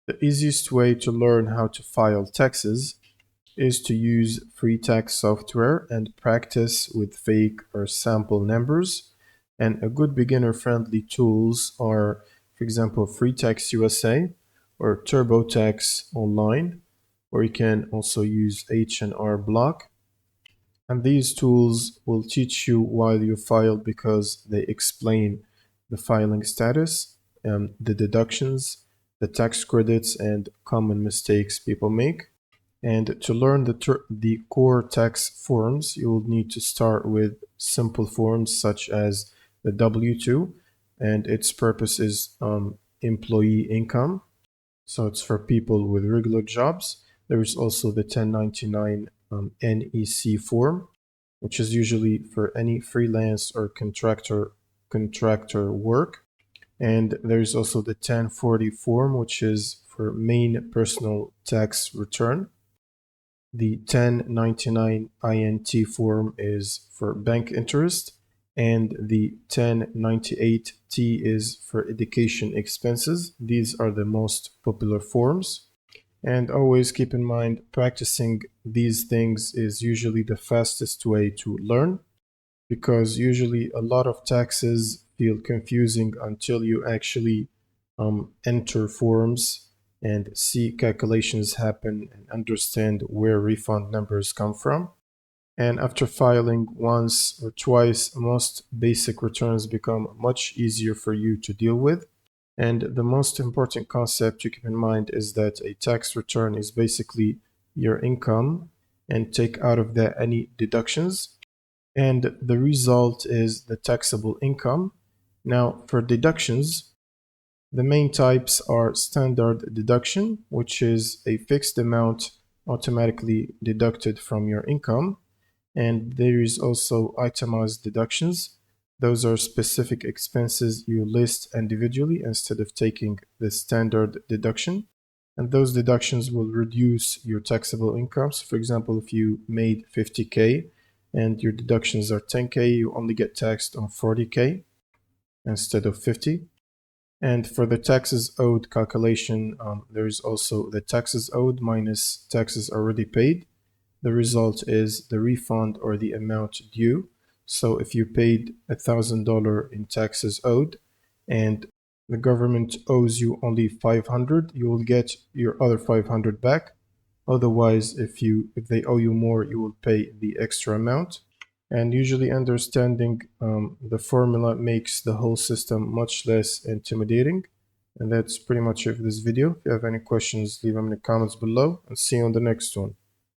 The easiest way to learn how to file taxes is to use free tax software and practice with fake or sample numbers. And a good beginner-friendly tools are, for example, Free Tax USA or TurboTax Online, or you can also use H&R Block. And these tools will teach you while you file because they explain the filing status, the deductions, the tax credits, and common mistakes people make. And to learn the core tax forms, you will need to start with simple forms such as the W-2, and its purpose is employee income. So it's for people with regular jobs. There is also the 1099 NEC form, which is usually for any freelance or contractor work. And there's also the 1040 form, which is for main personal tax return. The 1099 INT form is for bank interest, and the 1098T is for education expenses. These are the most popular forms. And always keep in mind, practicing these things is usually the fastest way to learn, because usually a lot of taxes feel confusing until you actually enter forms and see calculations happen and understand where refund numbers come from. And after filing once or twice, most basic returns become much easier for you to deal with. And the most important concept to keep in mind is that a tax return is basically your income and take out of that any deductions. And the result is the taxable income. Now, for deductions, the main types are standard deduction, which is a fixed amount automatically deducted from your income. And there is also itemized deductions. Those are specific expenses you list individually instead of taking the standard deduction. And those deductions will reduce your taxable income. So for example, if you made 50K and your deductions are 10K, you only get taxed on 40K instead of 50. And for the taxes owed calculation, there is also the taxes owed minus taxes already paid. The result is the refund or the amount due. So if you paid $1,000 in taxes owed and the government owes you only 500, you will get your other 500 back. Otherwise, if they owe you more, you will pay the extra amount. And usually understanding the formula makes the whole system much less intimidating. And that's pretty much it for this video. If you have any questions, leave them in the comments below, and see you on the next one.